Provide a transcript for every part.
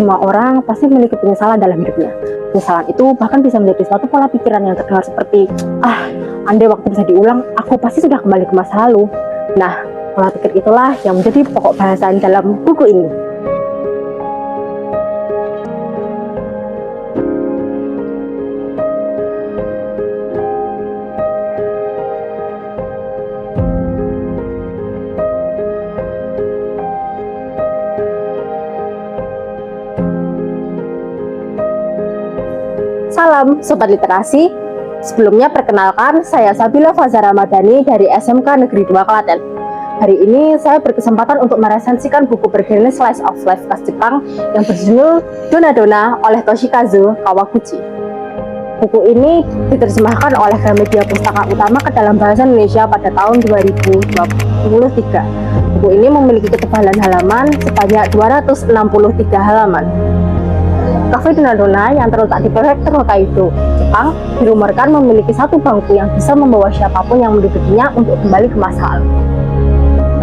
Semua orang pasti memiliki penyesalan dalam hidupnya. Penyesalan itu bahkan bisa menjadi suatu pola pikiran yang terdengar seperti, andai waktu bisa diulang, aku pasti sudah kembali ke masa lalu. Nah, pola pikir itulah yang menjadi pokok bahasan dalam buku ini. Salam Sobat Literasi. Sebelumnya perkenalkan, saya Sabila Faza Ramadhani dari SMK Negeri 2 Klaten. Hari ini saya berkesempatan untuk meresensikan buku bergenre Slice of Life khas Jepang yang berjudul Dona Dona oleh Toshikazu Kawaguchi. Buku ini diterjemahkan oleh Gramedia Pustaka Utama ke dalam bahasa Indonesia pada tahun 2023. Buku ini memiliki ketebalan halaman sebanyak 263 halaman. Cafe Dona Dona yang terletak di prefektur Hokkaido, Jepang, dirumorkan memiliki satu bangku yang bisa membawa siapapun yang mendudukinya untuk kembali ke masa lalu.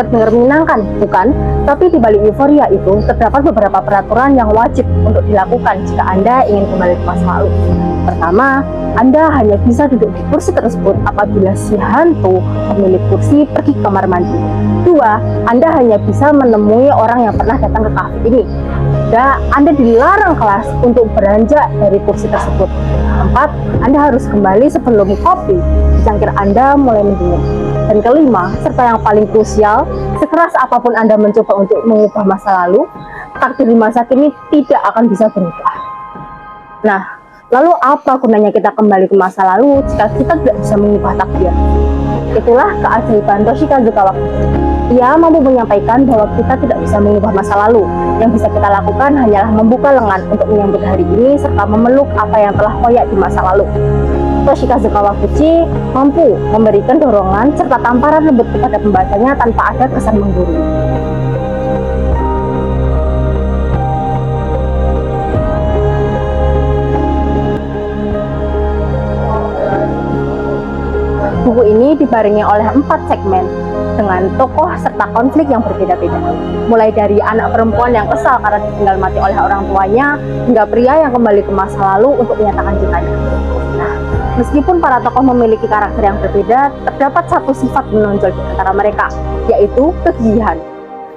Terdengar menyenangkan, bukan? Tapi di balik euforia itu, terdapat beberapa peraturan yang wajib untuk dilakukan jika Anda ingin kembali ke masa lalu. Pertama, Anda hanya bisa duduk di kursi tersebut apabila si hantu pemilik kursi pergi ke kamar mandi. Dua, Anda hanya bisa menemui orang yang pernah datang ke kafe ini. Anda dilarang kelas untuk beranjak dari kursi tersebut. 4. Anda harus kembali sebelum kopi di cangkir Anda mulai mendingin. Dan kelima, serta yang paling krusial, sekeras apapun Anda mencoba untuk mengubah masa lalu, takdir di masa kini tidak akan bisa berubah. Nah, lalu apa gunanya kita kembali ke masa lalu jika kita tidak bisa mengubah takdir? Itulah keajaiban Toshikazu Kawaguchi. Ia mampu menyampaikan bahwa kita tidak bisa mengubah masa lalu. Yang bisa kita lakukan hanyalah membuka lengan untuk menyambut hari ini serta memeluk apa yang telah koyak di masa lalu. Toshikazu Kawaguchi mampu memberikan dorongan serta tamparan lembut kepada pembacanya tanpa ada kesan menggurui. Buku ini dibarengi oleh 4 segmen dengan tokoh serta konflik yang berbeda-beda. Mulai dari anak perempuan yang kesal karena ditinggal mati oleh orang tuanya, hingga pria yang kembali ke masa lalu untuk menyatakan cintanya. Nah, meskipun para tokoh memiliki karakter yang berbeda, terdapat satu sifat menonjol di antara mereka, yaitu kegigihan.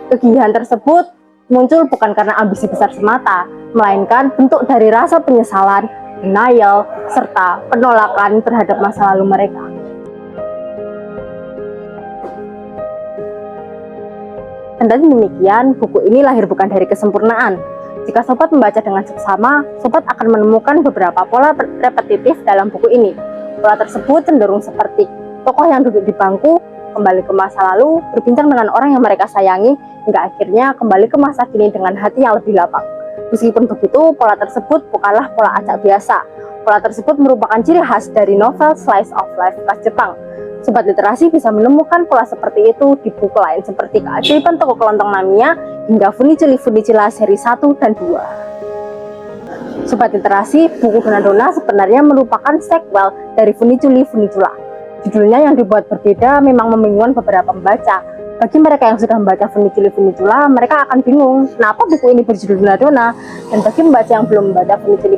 Kegigihan tersebut muncul bukan karena ambisi besar semata, melainkan bentuk dari rasa penyesalan, denial, serta penolakan terhadap masa lalu mereka. Kendati demikian, buku ini lahir bukan dari kesempurnaan. Jika sobat membaca dengan seksama, sobat akan menemukan beberapa pola repetitif dalam buku ini. Pola tersebut cenderung seperti tokoh yang duduk di bangku, kembali ke masa lalu, berbincang dengan orang yang mereka sayangi, hingga akhirnya kembali ke masa kini dengan hati yang lebih lapang. Meskipun begitu, pola tersebut bukanlah pola acak biasa. Pola tersebut merupakan ciri khas dari novel Slice of Life khas Jepang. Sobat Literasi bisa menemukan pola seperti itu di buku lain seperti Keajaiban Toko Kelontong Namiya hingga Funiculi seri 1 dan 2. Sobat Literasi, buku Dona Dona sebenarnya merupakan sequel dari Funiculi. Judulnya yang dibuat berbeda memang membingungkan beberapa pembaca. Bagi mereka yang sudah membaca Funiculi, mereka akan bingung kenapa buku ini berjudul Dona Dona. Dan bagi pembaca yang belum membaca Funiculi,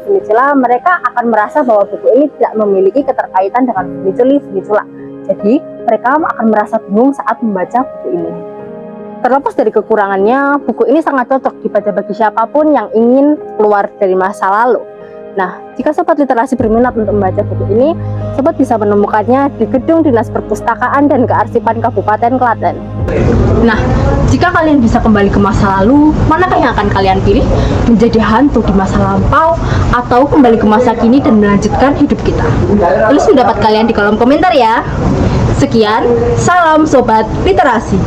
mereka akan merasa bahwa buku ini tidak memiliki keterkaitan dengan Funiculi. Jadi, mereka akan merasa bingung saat membaca buku ini. Terlepas dari kekurangannya, buku ini sangat cocok dibaca bagi siapapun yang ingin keluar dari masa lalu. Nah, jika Sobat Literasi berminat untuk membaca buku ini, Sobat bisa menemukannya di Gedung Dinas Perpustakaan dan Kearsipan Kabupaten Klaten. Nah, jika kalian bisa kembali ke masa lalu, manakah yang akan kalian pilih? Menjadi hantu di masa lampau atau kembali ke masa kini dan melanjutkan hidup kita? Tulis pendapat kalian di kolom komentar ya. Sekian, salam Sobat Literasi.